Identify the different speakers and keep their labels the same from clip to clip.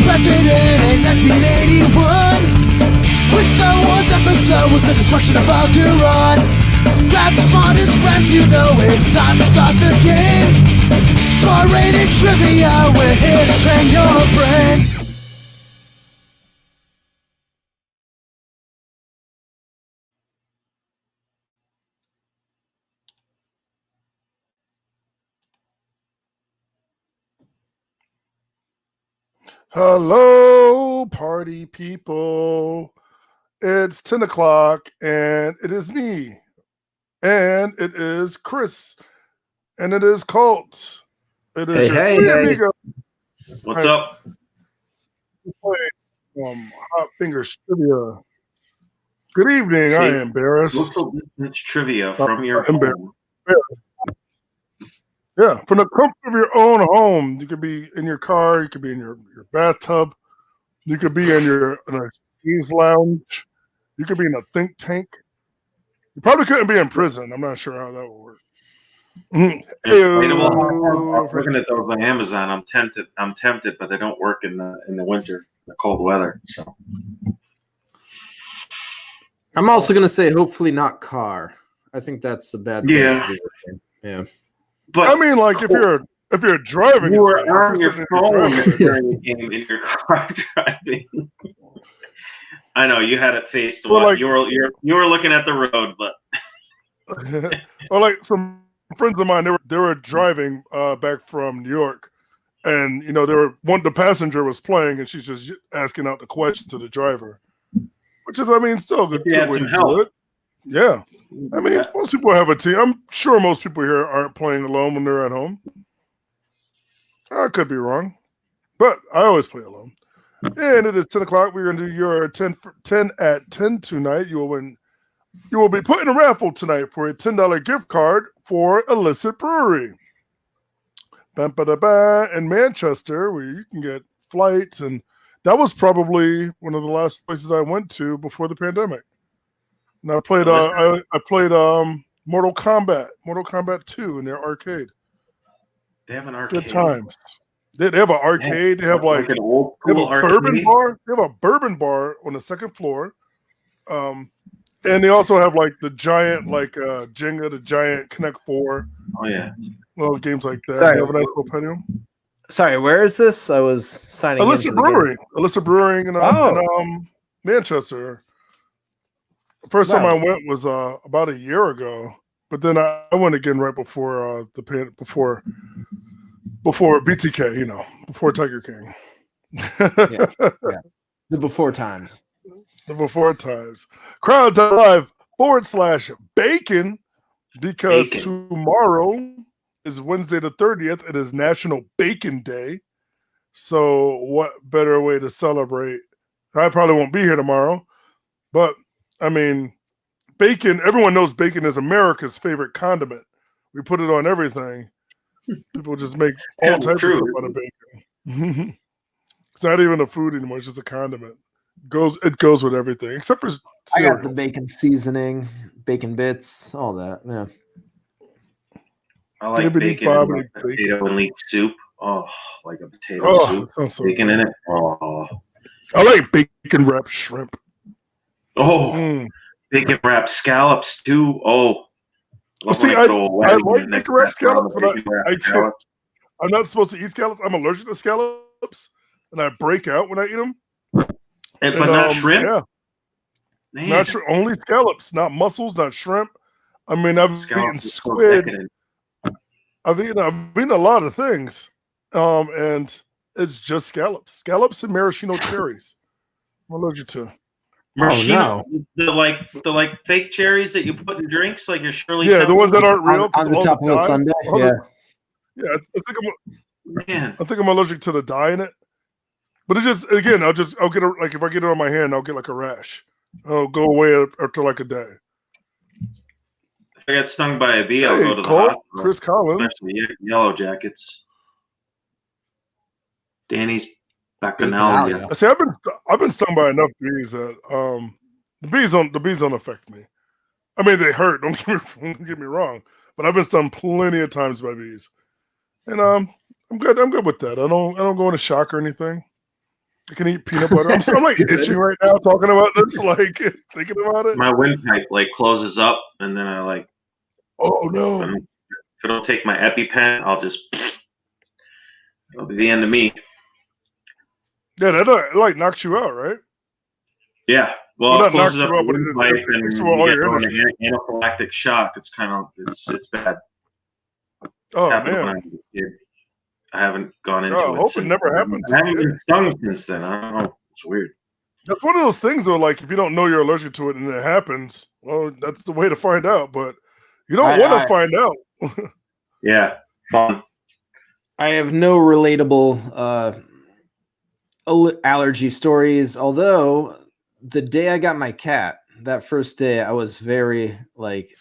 Speaker 1: president in 1981. Which Star Wars episode was the destruction about to run? Grab the smartest friends, you know it's time to start the game. R-rated trivia, we're here to train your brain.
Speaker 2: Hello, party people. It's 10 o'clock, and it is me, and it is Chris, and it is Colt. It is
Speaker 3: Hey.
Speaker 2: amigo.
Speaker 4: What's up?
Speaker 2: Hot Fingers Trivia. Good evening. I am Barris.
Speaker 4: Local distance trivia from your home.
Speaker 2: Yeah, from the comfort of your own home. You could be in your car. You could be in your bathtub. You could be in a cheese lounge. You could be in a think tank. You probably couldn't be in prison. I'm not sure how that would work.
Speaker 4: I'm looking at those on Amazon. I'm tempted, but they don't work in the winter, the cold weather. So
Speaker 3: I'm also gonna say hopefully not car. I think that's a bad place to do it. Yeah.
Speaker 4: But
Speaker 2: I mean, like if you're driving,
Speaker 4: you were on your phone during the game in your car driving. I know you had it faced the wall. You were looking at the road, but
Speaker 2: or like some friends of mine, they were driving back from New York, and the passenger was playing, and she's just asking out the question to the driver, which is, still a good way to do it. Yeah, most people have a team. I'm sure most people here aren't playing alone when they're at home. I could be wrong, but I always play alone. And it is 10 o'clock. We're going to do your 10 at 10 tonight. You will be put in a raffle tonight for a $10 gift card for Illicit Brewery in Manchester, where you can get flights. And that was probably one of the last places I went to before the pandemic. And I played Mortal Kombat 2 in their arcade.
Speaker 4: They have an arcade.
Speaker 2: Good times. They have an arcade. They have like
Speaker 4: an old
Speaker 2: they have a
Speaker 4: arcade.
Speaker 2: bourbon bar. They have a bourbon bar on the second floor. And they also have like the giant Jenga, the giant Connect 4.
Speaker 4: Oh yeah.
Speaker 2: Little games like that.
Speaker 3: Sorry.
Speaker 2: They have a nice little patio.
Speaker 3: Sorry, where is this? I was signing
Speaker 2: Illicit Brewing in Manchester. The first time I went was about a year ago, but then I went again right before before BTK, before Tiger King.
Speaker 3: The before times.
Speaker 2: The before times. Crowd.live /bacon because tomorrow is Wednesday the 30th. It is National Bacon Day. So what better way to celebrate? I probably won't be here tomorrow, but bacon, everyone knows bacon is America's favorite condiment. We put it on everything. People just make all types of stuff out of bacon. It's not even a food anymore. It's just a condiment. It goes with everything, except for cereal.
Speaker 3: I got the bacon seasoning, bacon bits, all that. Yeah.
Speaker 4: I like bacon and potato and leek soup. Oh, like a potato soup.
Speaker 2: So
Speaker 4: bacon in it. Oh.
Speaker 2: I like bacon wrapped shrimp.
Speaker 4: Oh, bacon wrapped scallops too. Oh,
Speaker 2: I like bacon wrapped scallops, but I can't. I'm not supposed to eat scallops. I'm allergic to scallops, and I break out when I eat them.
Speaker 4: But not shrimp.
Speaker 2: Yeah,
Speaker 4: Man.
Speaker 2: not only scallops, not mussels, not shrimp. I've eaten squid. I've eaten a lot of things, and it's just scallops and maraschino cherries. I'm allergic to.
Speaker 4: Maraschino, the fake cherries that you put in drinks, like your Shirley.
Speaker 2: Yeah, the ones that aren't real.
Speaker 3: On the top of a sundae.
Speaker 2: Yeah, I think I'm allergic to the dye in it. But it's just, again, I'll get if I get it on my hand, I'll get like a rash. I'll go away after like a day.
Speaker 4: If I get stung by a bee, I'll go to the hospital.
Speaker 2: Chris Collins,
Speaker 4: especially Yellow Jackets. Danny's Bacchanalia.
Speaker 2: See, I've been stung by enough bees that the bees don't affect me. They hurt. Don't get me wrong, but I've been stung plenty of times by bees, and I'm good. I'm good with that. I don't go into shock or anything. I can eat peanut butter. I'm like itching right now talking about this, like thinking about it.
Speaker 4: My windpipe like closes up, and then I like.
Speaker 2: Oh no!
Speaker 4: If I don't take my EpiPen, I'll just. It'll be the end of me.
Speaker 2: Yeah, that like knocks you out, right?
Speaker 4: Yeah. Well, it
Speaker 2: not
Speaker 4: closes
Speaker 2: knock
Speaker 4: up
Speaker 2: you out,
Speaker 4: the
Speaker 2: but
Speaker 4: windpipe, and
Speaker 2: takes
Speaker 4: you
Speaker 2: away all
Speaker 4: get
Speaker 2: your
Speaker 4: an
Speaker 2: energy.
Speaker 4: anaphylactic shock. It's kind of it's bad.
Speaker 2: Oh
Speaker 4: Happened when I
Speaker 2: man!
Speaker 4: was a kid. I haven't gone into
Speaker 2: Oh,
Speaker 4: it.
Speaker 2: I hope it
Speaker 4: since.
Speaker 2: never happens.
Speaker 4: I haven't been stung since then. I don't know. It's weird.
Speaker 2: That's one of those things, though. Like if you don't know you're allergic to it and it happens, well, that's the way to find out. But you don't want to find out.
Speaker 4: Yeah, fun.
Speaker 3: I have no relatable allergy stories. Although the day I got my cat, that first day, I was very like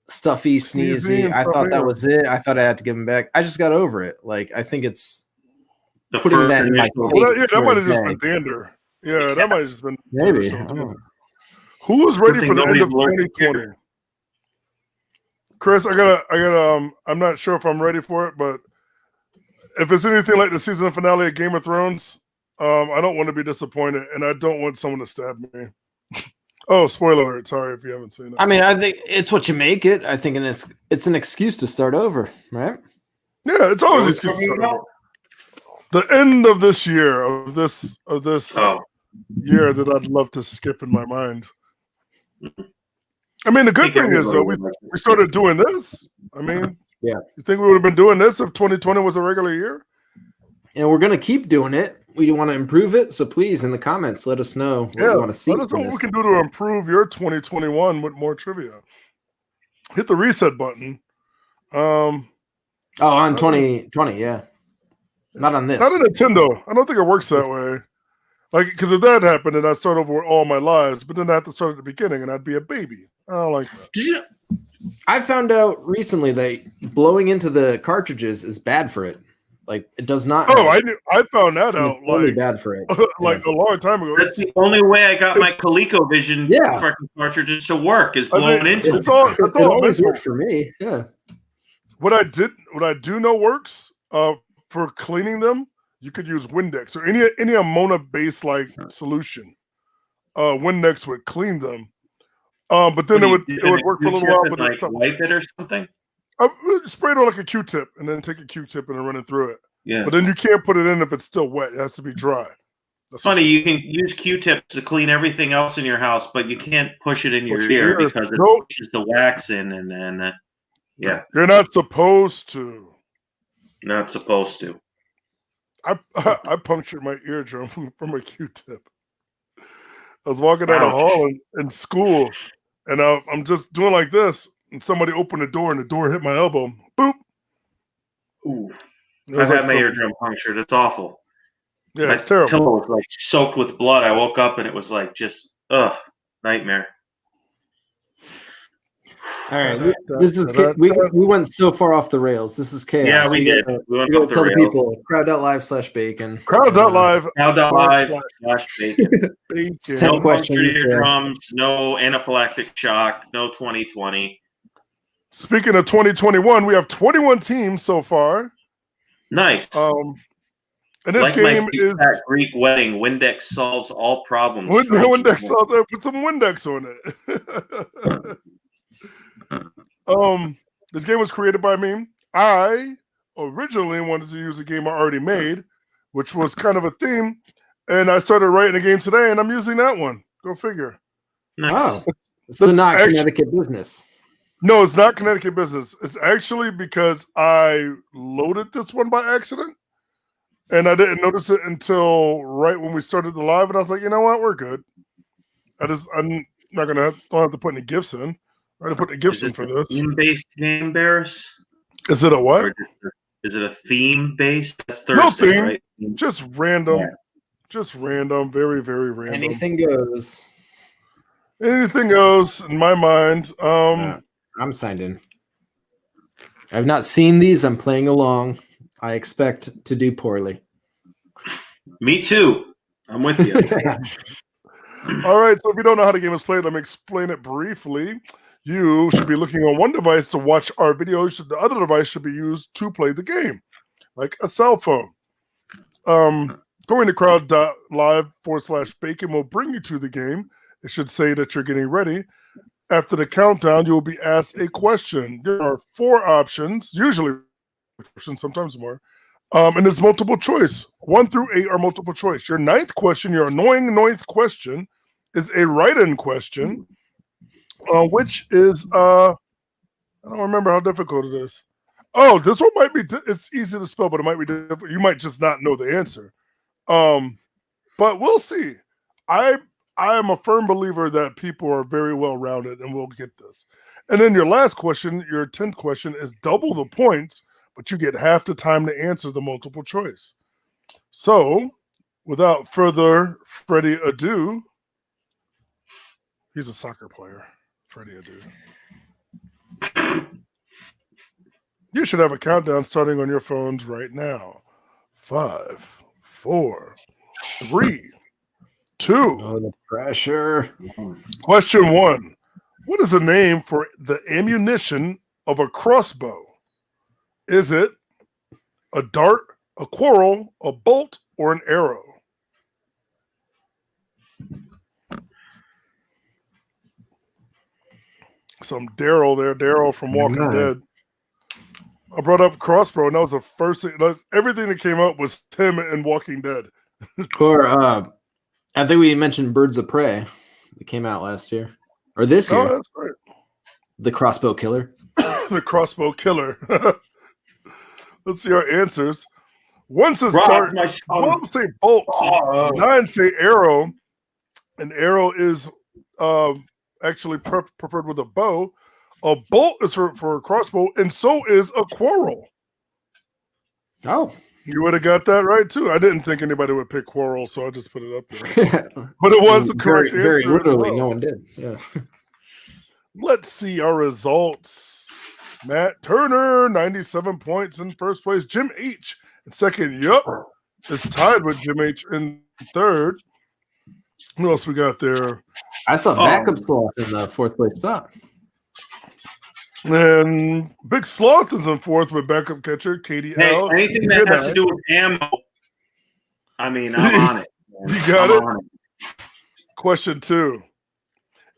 Speaker 3: stuffy, sneezy. I thought that was it. I thought I had to give him back. I just got over it. Like I think it's
Speaker 4: The
Speaker 3: putting
Speaker 4: first
Speaker 3: that in my
Speaker 4: initial-
Speaker 3: face.
Speaker 2: Well, yeah, that
Speaker 3: for
Speaker 2: might
Speaker 3: a
Speaker 2: have just
Speaker 3: day.
Speaker 2: been dander. Yeah, that might have just been
Speaker 3: Maybe.
Speaker 2: dander. Who was ready for the end of 2020? Chris, I gotta. I'm not sure if I'm ready for it, but if it's anything like the season finale of Game of Thrones, I don't want to be disappointed, and I don't want someone to stab me. Oh, spoiler alert! Sorry if you haven't seen it.
Speaker 3: I mean, I think it's what you make it. I think it's an excuse to start over, right?
Speaker 2: Yeah, it's always an excuse to start over. The end of this year, of this year that I'd love to skip in my mind. I mean, the good thing is, though, we started doing this. I mean,
Speaker 3: yeah.
Speaker 2: You think we would have been doing this if 2020 was a regular year?
Speaker 3: And we're going to keep doing it. We want to improve it. So please, in the comments, let us know what you want to see.
Speaker 2: Let us know what we can do to improve your 2021 with more trivia. Hit the reset button.
Speaker 3: On 2020, yeah. Not on this.
Speaker 2: Not a Nintendo. I don't think it works that way. Like, because if that happened, then I'd start over all my lives, but then I have to start at the beginning, and I'd be a baby. I don't like that.
Speaker 3: Did you? I found out recently that blowing into the cartridges is bad for it. Like, it does not.
Speaker 2: Oh, I found that out.
Speaker 3: Totally
Speaker 2: like
Speaker 3: bad for it.
Speaker 2: like a long time ago.
Speaker 4: That's the only way I got my ColecoVision fucking cartridges to work is blowing into
Speaker 2: it. It
Speaker 3: always worked for me. Yeah.
Speaker 2: What I do know works for cleaning them. You could use Windex or any ammonia-based like solution. Windex would clean them, but then it would work for a little while. But
Speaker 4: like wipe it or something.
Speaker 2: Spray it on like a Q-tip and then take a Q-tip and then run it through it.
Speaker 4: Yeah.
Speaker 2: But then you can't put it in if it's still wet. It has to be dry.
Speaker 4: That's funny. You can use Q-tips to clean everything else in your house, but you can't push it in your ear because it pushes the wax in, and then yeah.
Speaker 2: You're not supposed to.
Speaker 4: Not supposed to.
Speaker 2: I punctured my eardrum from a Q-tip. I was walking down the hall in school, and I'm just doing like this, and somebody opened the door, and the door hit my elbow. Boop.
Speaker 4: Ooh. I've had my eardrum punctured. It's awful.
Speaker 2: Yeah, it's terrible.
Speaker 4: My pillow was like soaked with blood. I woke up, and it was like just nightmare.
Speaker 3: All right, this is we went so far off the rails. This is chaos.
Speaker 4: Yeah, we did. We went off the
Speaker 3: tell
Speaker 4: rails.
Speaker 3: the people crowd.live/bacon.
Speaker 2: Crowd.live/bacon.
Speaker 3: 10 questions.
Speaker 4: Eardrums, no anaphylactic shock, no 2020.
Speaker 2: Speaking of 2021, we have 21 teams so far.
Speaker 4: Nice.
Speaker 2: And this game is
Speaker 4: Greek wedding. Windex solves all problems.
Speaker 2: Windex solves it. Put some Windex on it. This game was created by me. I originally wanted to use a game I already made, which was kind of a theme, and I started writing a game today, and I'm using that one. Go figure.
Speaker 4: Nice.
Speaker 3: Wow. So not Connecticut business.
Speaker 2: No, it's not Connecticut business. It's actually because I loaded this one by accident, and I didn't notice it until right when we started the live, and I was like, you know what, we're good. I'm not don't have to put any gifts in. I had to put the gifts in for this.
Speaker 4: Theme-based game, Barris?
Speaker 2: Is it a what?
Speaker 4: Is it a theme-based? That's Thursday,
Speaker 2: no theme.
Speaker 4: Right?
Speaker 2: Just random. Yeah. Just random. Very, very random.
Speaker 3: Anything goes.
Speaker 2: Anything goes in my mind.
Speaker 3: I'm signed in. I've not seen these. I'm playing along. I expect to do poorly.
Speaker 4: Me too. I'm with you.
Speaker 2: All right. So if you don't know how the game is played, let me explain it briefly. You should be looking on one device to watch our videos. The other device should be used to play the game, like a cell phone. Going to crowd.live/bacon will bring you to the game. It should say that you're getting ready. After the countdown, you will be asked a question. There are 4 options, usually sometimes more. And it's multiple choice. 1 through 8 are multiple choice. Your 9th question, your annoying 9th question, is a write-in question, which is I don't remember how difficult it is. Oh, this one might be. It's easy to spell, but it might be difficult. You might just not know the answer. But we'll see. I am a firm believer that people are very well rounded, and we'll get this. And then your last question, your 10th question, is double the points, but you get half the time to answer the multiple choice. So, without further Freddie ado, he's a soccer player. Freddie ado. You should have a countdown starting on your phones right now. 5, 4, 3, 2.
Speaker 3: Oh, the pressure.
Speaker 2: Question 1. What is the name for the ammunition of a crossbow? Is it a dart, a quarrel, a bolt, or an arrow? Some Daryl there, Daryl from Walking Dead. I brought up crossbow, and that was the first thing. Everything that came up was him and Walking Dead.
Speaker 3: Or I think we mentioned Birds of Prey that came out last year or this year.
Speaker 2: Oh, that's right.
Speaker 3: The Crossbow Killer.
Speaker 2: The Crossbow Killer. Let's see our answers. 1 says dart. 12 say bolt. 9 say arrow. An arrow is actually preferred with a bow. A bolt is for a crossbow, and so is a quarrel.
Speaker 3: Oh.
Speaker 2: You would have got that right, too. I didn't think anybody would pick quarrel, so I just put it up there. But it was the correct answer.
Speaker 3: Very literally, no one did. Yeah.
Speaker 2: Let's see our results. Matt Turner, 97 points in first place. Jim H in second. Yup. Is tied with Jim H in third. Who else we got there?
Speaker 3: I saw backup sloth in the 4th place spot.
Speaker 2: And Big Sloth is in 4th with backup catcher Katie L.
Speaker 4: Anything that has to do with ammo, I mean, I'm on it. Man.
Speaker 2: You got it? Question 2.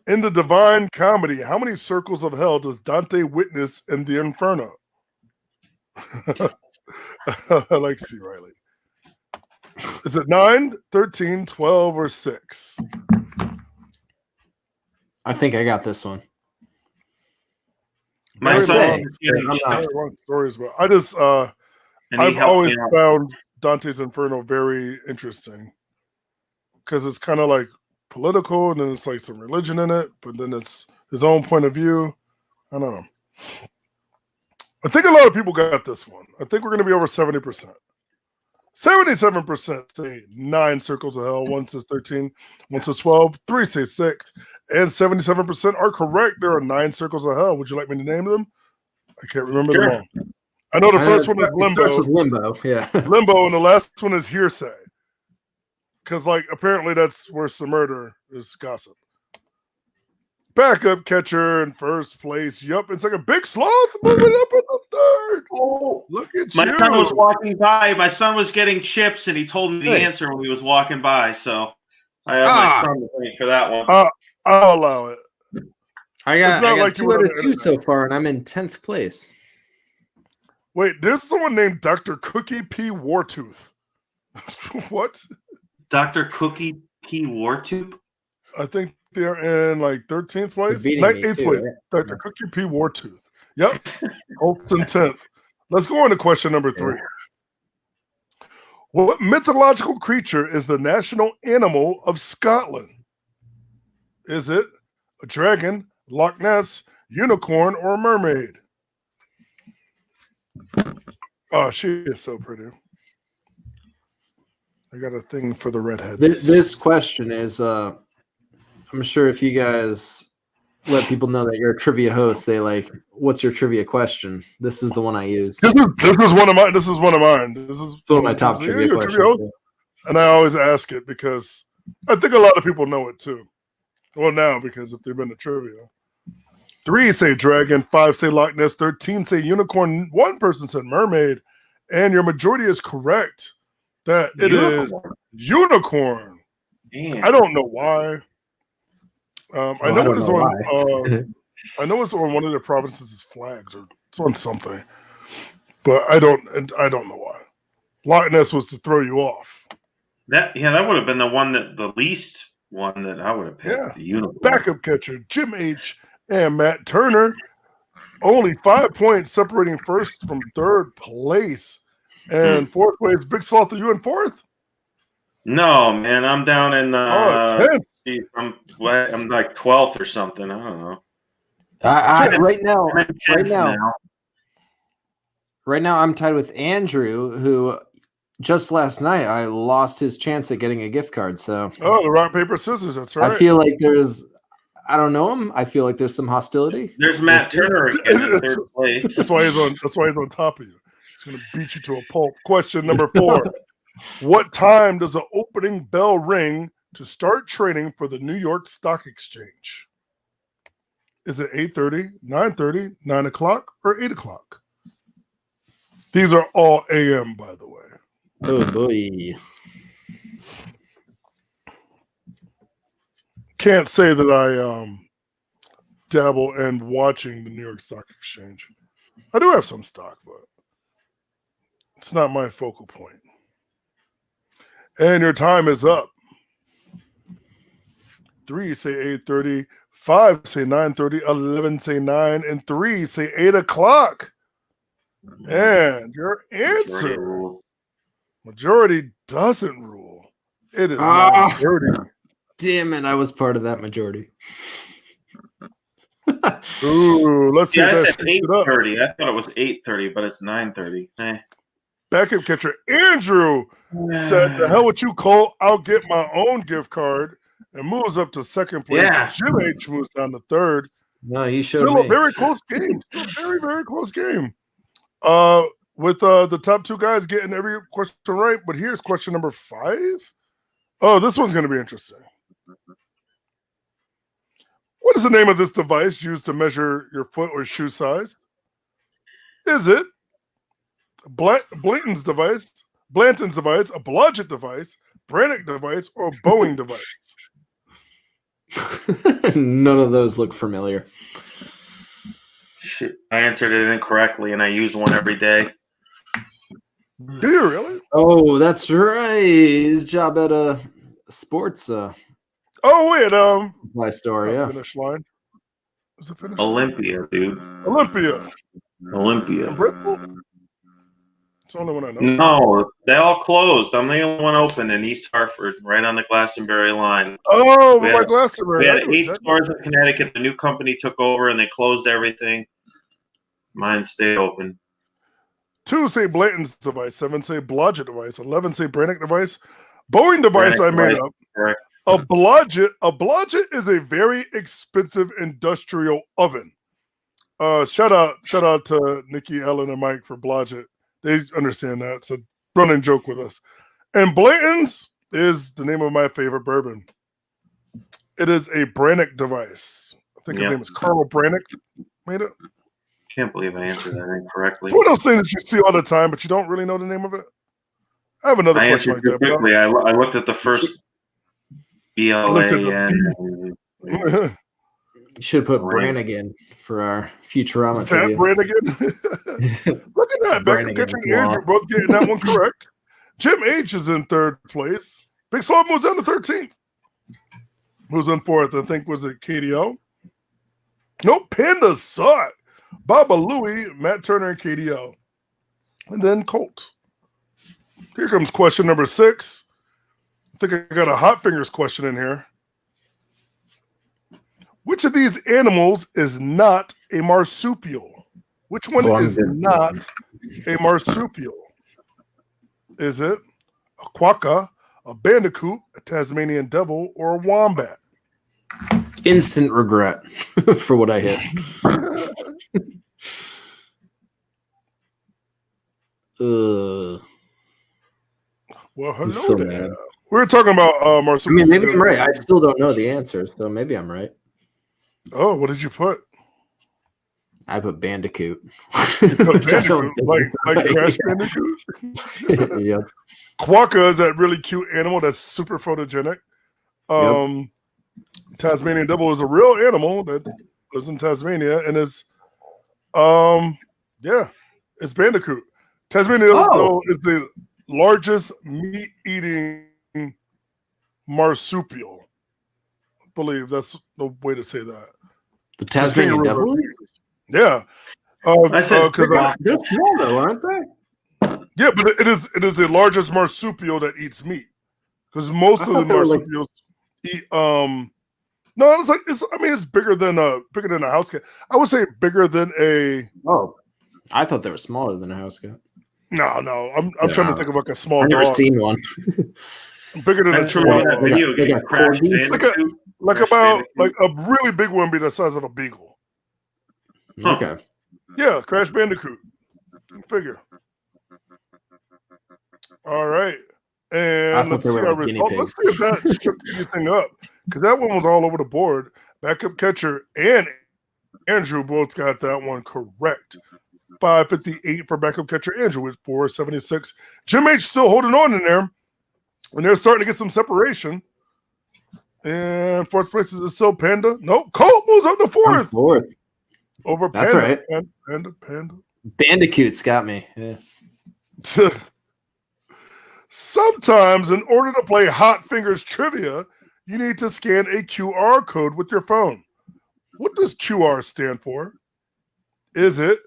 Speaker 2: In the Divine Comedy, how many circles of hell does Dante witness in the Inferno? I like C. Riley. Is it 9, 13, 12, or 6?
Speaker 3: I think I got this one.
Speaker 4: My son
Speaker 2: stories, but I just I've always found Dante's Inferno very interesting because it's kind of like political, and then it's like some religion in it, but then it's his own point of view. I don't know. I think a lot of people got this one. I think we're going to be over 70%. 77% say 9 circles of hell. 1 says 13. 1 says 12. 3 say 6. And 77% are correct. There are 9 circles of hell. Would you like me to name them? I can't remember them all. I know the first one is Limbo.
Speaker 3: Starts with Limbo, yeah.
Speaker 2: Limbo, and the last one is Hearsay. Because, like, apparently that's where some murder is gossip. Backup catcher in first place. Yup, it's like a Big Sloth moving up in the 3rd. Oh, look at
Speaker 4: my son was walking by. My son was getting chips, and he told me the answer when he was walking by. So I have my son to thank for that one.
Speaker 2: I'll allow it.
Speaker 3: I got like 2 out of 2 so far, and I'm in 10th place.
Speaker 2: Wait, there's someone named Dr. Cookie P. Wartooth. What?
Speaker 4: Dr. Cookie P. Wartooth?
Speaker 2: I think they're in like 13th place. 8th place. Right? Dr. Cookie P. Wartooth. Yep. Colton 10th. Let's go on to question number 3. What mythological creature is the national animal of Scotland? Is it a dragon, Loch Ness, unicorn, or a mermaid? Oh, she is so pretty. I got a thing for the redheads.
Speaker 3: This question is, I'm sure if you guys let people know that you're a trivia host, they like, what's your trivia question? This is the one I use.
Speaker 2: This is one of mine. This is one of mine. This is
Speaker 3: one of my top trivia questions.
Speaker 2: And I always ask it because I think a lot of people know it too. Well, now, because if they've been to trivia. 3 say dragon, 5 say Loch Ness, 13 say unicorn, 1 person said mermaid, and your majority is correct. that it is unicorn.
Speaker 4: Damn.
Speaker 2: I don't know why. I know it's on. I know it's on one of their provinces' flags, or it's on something, but I don't know why. Loch Ness was to throw you off.
Speaker 4: That would have been the least one that I would have picked.
Speaker 2: Yeah.
Speaker 4: The unicorn.
Speaker 2: Backup catcher Jim H and Matt Turner, only 5 points separating first from third place, and fourth place. Big Sloth, are you in fourth?
Speaker 4: No, man, I'm down in.
Speaker 2: 10th.
Speaker 4: I'm like 12th or something. I don't know.
Speaker 3: Right now, I'm tied with Andrew, who just last night I lost his chance at getting a gift card. So,
Speaker 2: the rock paper scissors. That's right.
Speaker 3: I feel like I don't know him. I feel like there's some hostility.
Speaker 4: There's Matt Turner again in third place.
Speaker 2: That's why he's on top of you. He's going to beat you to a pulp. Question number 4: What time does the opening bell ring to start trading for the New York Stock Exchange? Is it 8:30, 9:30, 9 o'clock, or 8 o'clock? These are all AM, by the way.
Speaker 3: Oh boy!
Speaker 2: Can't say that I dabble in watching the New York Stock Exchange. I do have some stock, but it's not my focal point. And your time is up. 3 say 8:30, 5 say 9:30, 11 say 9, and 3 say 8 o'clock. And your answer, majority doesn't rule. It is 9:30.
Speaker 3: Damn it, I was part of that majority.
Speaker 2: Ooh, let's see.
Speaker 4: Yeah, I
Speaker 2: if
Speaker 4: said 8:30. I thought it was 8:30, but it's 9:30.
Speaker 2: Backup catcher Andrew said, "The hell with you, Cole. I'll get my own gift card," and moves up to second place.
Speaker 4: Yeah.
Speaker 2: Jim H moves down to third.
Speaker 3: No, he showed
Speaker 2: Still
Speaker 3: me.
Speaker 2: a very close game. Still a very, very close game. With the top two guys getting every question right. But here's question number 5. Oh, this one's going to be interesting. What is the name of this device used to measure your foot or shoe size? Is it Blanton's device, a Blodgett device, Brannick device, or a Boeing device?
Speaker 3: None of those look familiar.
Speaker 4: Shit, I answered it incorrectly, and I use one every day.
Speaker 2: Do you really?
Speaker 3: Oh, that's right. His job at a sports
Speaker 2: Oh wait,
Speaker 3: supply store, yeah.
Speaker 2: Finish line. Was it finish line?
Speaker 4: Olympia, dude.
Speaker 2: Olympia.
Speaker 4: Olympia.
Speaker 2: Bristol? It's the only one I know.
Speaker 4: No, they all closed. I'm the only one open in East Hartford, right on the Glastonbury line.
Speaker 2: Oh,
Speaker 4: We
Speaker 2: my
Speaker 4: had-
Speaker 2: Glastonbury.
Speaker 4: We
Speaker 2: I
Speaker 4: had
Speaker 2: knew
Speaker 4: 8
Speaker 2: exactly.
Speaker 4: stores in Connecticut. The new company took over, and they closed everything. Mine stayed open.
Speaker 2: 2 say Blanton's device, 7 say Blodgett device, 11 say Brannick device. To device
Speaker 4: Brannick
Speaker 2: I made
Speaker 4: device,
Speaker 2: up.
Speaker 4: correct.
Speaker 2: A Blodgett is a very expensive industrial oven. Shout out to Nikki, Ellen, and Mike for Blodgett. They understand that. It's a running joke with us. And Blanton's is the name of my favorite bourbon. It is a Brannick device. I think his
Speaker 4: Yeah.
Speaker 2: name is Carl Brannick. Made it.
Speaker 4: Can't believe I answered that incorrectly.
Speaker 2: It's one of those things that you see all the time, but you don't really know the name of it. I have another
Speaker 4: I
Speaker 2: question
Speaker 4: answered
Speaker 2: like
Speaker 4: too
Speaker 2: that.
Speaker 4: quickly. I looked at the first BLAN.
Speaker 2: But
Speaker 3: You should put
Speaker 4: Right.
Speaker 3: Brannigan for our Futurama
Speaker 2: Fat
Speaker 3: video.
Speaker 2: Brannigan. Look at that. Becca
Speaker 3: Brannigan's
Speaker 2: catching Andrew both getting that one correct. Jim H is in third place. Big Slow moves down to 13th. Who's in fourth? I think was it KDO? Nope, Panda saw it. Baba Louie, Matt Turner, and KDO. And then Colt. Here comes question number 6. I think I got a Hot Fingers question in here. Which of these animals is not a marsupial? Which one is not a marsupial? Is it a quokka, a bandicoot, a Tasmanian devil, or a wombat?
Speaker 3: Instant regret for what I hit.
Speaker 2: Well, hello
Speaker 3: so
Speaker 2: there.
Speaker 3: mad.
Speaker 2: We were talking about
Speaker 3: I
Speaker 2: marsupials.
Speaker 3: mean, maybe I'm right. I still don't know the answer, so maybe I'm right.
Speaker 2: Oh, what did you put?
Speaker 3: I put Bandicoot.
Speaker 2: Bandicoot, like Crash Bandicoot.
Speaker 3: Yep.
Speaker 2: Quokka is that really cute animal that's super photogenic. Tasmanian Devil is a real animal that lives in Tasmania and is, it's Bandicoot. Tasmanian Devil is the largest meat-eating marsupial. I believe that's the way to say that.
Speaker 3: The Tasmanian Devil?
Speaker 2: Yeah.
Speaker 4: I said
Speaker 3: they're small though, aren't they?
Speaker 2: Yeah, but it is the largest marsupial that eats meat. Because most of the marsupials eat no, it's bigger than a house cat. I would say bigger than a
Speaker 3: I thought they were smaller than a house cat.
Speaker 2: No. I'm trying to think of like a small
Speaker 3: I've never
Speaker 2: dog.
Speaker 3: seen one.
Speaker 2: Bigger than a chihuahua. Like a really big one be the size of a beagle.
Speaker 3: Okay.
Speaker 2: Yeah, Crash Bandicoot. Figure. All right. And let's see our results. Let's see if that shook anything up. Because that one was all over the board. Backup catcher and Andrew both got that one correct. 558 for backup catcher Andrew with 476. Jim H still holding on in there. And they're starting to get some separation. And fourth place is still Panda. Nope. Colt moves up to fourth. Over Panda.
Speaker 3: That's right.
Speaker 2: Panda.
Speaker 3: Bandicoot's got me. Yeah.
Speaker 2: Sometimes, in order to play Hot Fingers Trivia, you need to scan a QR code with your phone. What does QR stand for? Is it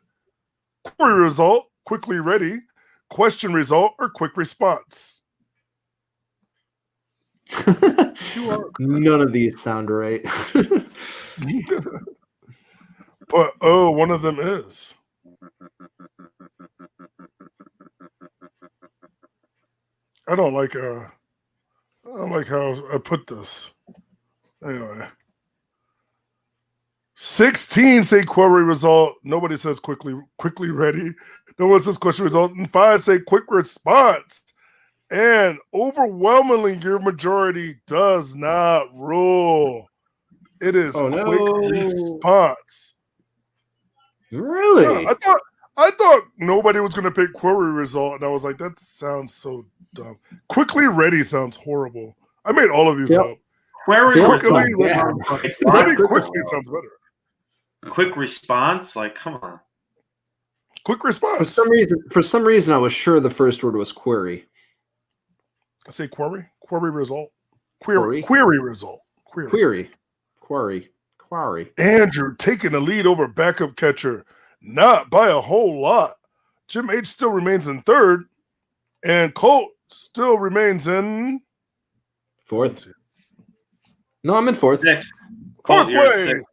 Speaker 2: query result, quickly ready, question result, or quick response?
Speaker 3: None of these sound right.
Speaker 2: But one of them is. I don't like how I put this. Anyway. 16 say query result. Nobody says quickly ready. No one says question result. And 5 say quick response. And overwhelmingly, your majority does not rule. It is quick response.
Speaker 3: Really?
Speaker 2: Yeah, I thought nobody was going to pick query result, and I was like, that sounds so dumb. Quickly ready sounds horrible. I made all of these up.
Speaker 4: Query result.
Speaker 2: Ready quickly sounds better.
Speaker 4: Quick response? Like, come on.
Speaker 2: Quick response.
Speaker 3: For some reason, I was sure the first word was query.
Speaker 2: I say query result.
Speaker 3: Query
Speaker 2: result.
Speaker 3: Query.
Speaker 2: Andrew taking the lead over backup catcher, not by a whole lot. Jim H still remains in third, and Colt still remains in
Speaker 3: fourth. No, I'm in fourth.
Speaker 4: Sixth.
Speaker 2: Fourth place.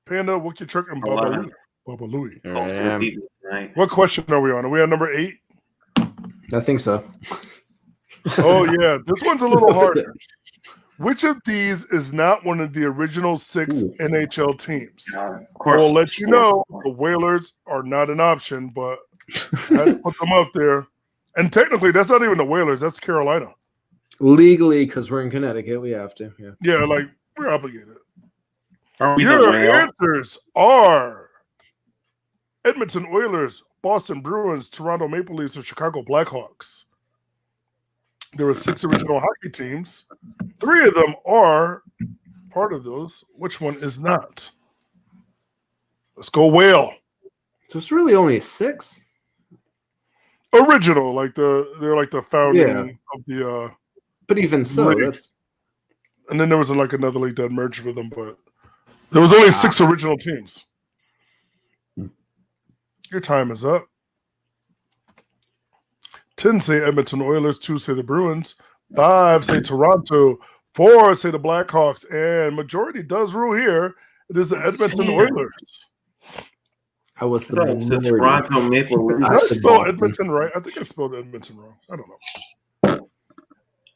Speaker 2: Panda, Wookie Truck, and Baba Louie. What question are we on? Are we on number 8?
Speaker 3: I think so.
Speaker 2: Oh, yeah. This one's a little harder. Which of these is not one of the original 6 NHL teams? We'll let you know the Whalers are not an option, but I had to put them up there. And technically, that's not even the Whalers. That's Carolina.
Speaker 3: Legally, because we're in Connecticut, we have to.
Speaker 2: Yeah, like, we're obligated.
Speaker 4: Your
Speaker 2: answers are Edmonton Oilers, Boston Bruins, Toronto Maple Leafs, or Chicago Blackhawks. There were 6 original hockey teams. 3 of them are part of those. Which one is not? Let's go Whale.
Speaker 3: So it's really only 6?
Speaker 2: Original, they're like the founding of the
Speaker 3: but even so,
Speaker 2: league.
Speaker 3: That's
Speaker 2: and then there was like another league that merged with them, but there was only 6 original teams. Your time is up. 10 say Edmonton Oilers, 2 say the Bruins, 5 say Toronto, 4 say the Blackhawks, and majority does rule here. It is the Edmonton Oilers.
Speaker 3: I was the
Speaker 4: Toronto Maple Leafs.
Speaker 2: Did I spell Edmonton right? I think I spelled Edmonton wrong. I don't know.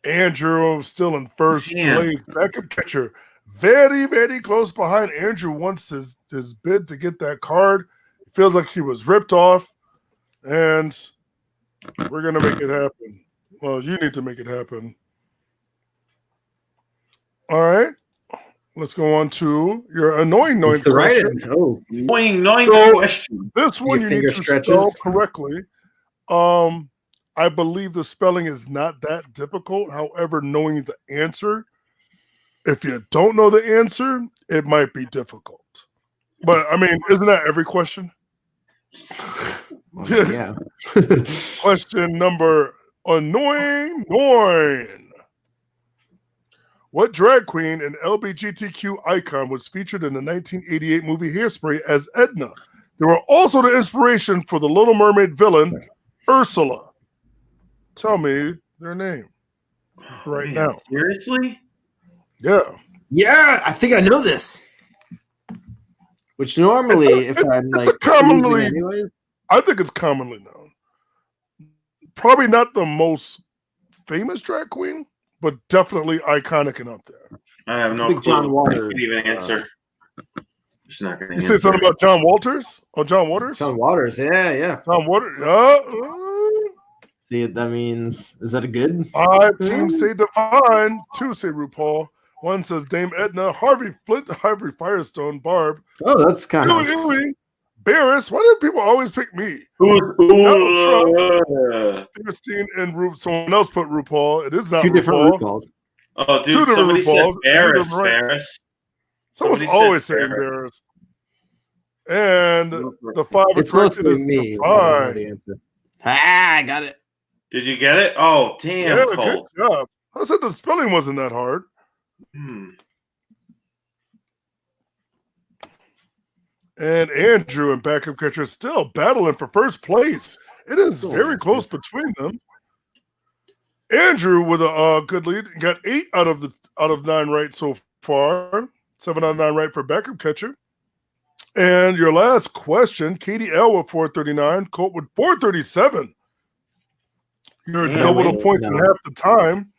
Speaker 2: Andrew still in first place. Backup catcher. Very, very close behind. Andrew wants his bid to get that card. It feels like he was ripped off. And we're going to make it happen. Well, you need to make it happen. All right. let's go on to your annoying
Speaker 3: It's the right
Speaker 2: question.
Speaker 3: end. Oh,
Speaker 4: Annoying
Speaker 2: So-
Speaker 4: question.
Speaker 2: This one
Speaker 3: Your
Speaker 2: you need
Speaker 3: finger
Speaker 2: to spell
Speaker 3: stretches.
Speaker 2: correctly. I believe the spelling is not that difficult. However, knowing the answer, if you don't know the answer, it might be difficult. But I mean, isn't that every question?
Speaker 3: well, yeah.
Speaker 2: Question number annoying 9. What drag queen and LGBTQ icon was featured in the 1988 movie Hairspray as Edna? They were also the inspiration for the Little Mermaid villain, Ursula. Tell me their name right now.
Speaker 4: Seriously?
Speaker 2: Yeah.
Speaker 3: Yeah, I think I know this. Which normally, if I'm
Speaker 2: it's
Speaker 3: like
Speaker 2: a commonly-
Speaker 3: losing anyways,
Speaker 2: I think it's commonly known. Probably not the most famous drag queen, but definitely iconic and up there.
Speaker 4: I have
Speaker 3: it's
Speaker 4: no
Speaker 3: big
Speaker 4: clue.
Speaker 3: John Waters.
Speaker 4: Can't even answer. She's not going to
Speaker 2: You
Speaker 4: answer.
Speaker 2: say something about John Walters? Oh, John Waters?
Speaker 3: John Waters. Yeah.
Speaker 2: John Waters.
Speaker 3: See, that means is that a good?
Speaker 2: 5 teams say Divine. 2 say RuPaul. 1 says Dame Edna. Harvey Flint. Harvey Firestone. Barb.
Speaker 3: Oh, that's kind of.
Speaker 2: Huey. Barris. Why do people always pick me? Christine and someone else put RuPaul. It is not
Speaker 3: Two different
Speaker 2: RuPaul.
Speaker 3: RuPauls.
Speaker 4: Oh, dude,
Speaker 2: Two different
Speaker 4: somebody said
Speaker 2: RuPauls.
Speaker 4: Barris.
Speaker 2: Two different-
Speaker 4: Barris.
Speaker 2: Someone's
Speaker 4: Somebody said
Speaker 2: always saying
Speaker 4: Barris.
Speaker 2: Barris. And the 5
Speaker 3: It's
Speaker 2: correct
Speaker 3: mostly
Speaker 2: is
Speaker 3: me. I don't know
Speaker 2: Divine.
Speaker 3: the answer. I got it.
Speaker 4: Did you get it? Oh, damn,
Speaker 2: Yeah,
Speaker 4: Colt.
Speaker 2: good job. I said the spelling wasn't that hard. And Andrew and backup catcher still battling for first place. It is
Speaker 3: Still
Speaker 2: very
Speaker 3: in
Speaker 2: close between them. Andrew with a good lead got 8 out of 9 right so far. 7 out of 9 right for backup catcher. And your last question, Katie L with 439, Colt with 437. You're
Speaker 3: Yeah,
Speaker 2: double the
Speaker 3: wait,
Speaker 2: points in
Speaker 3: no.
Speaker 2: half the time.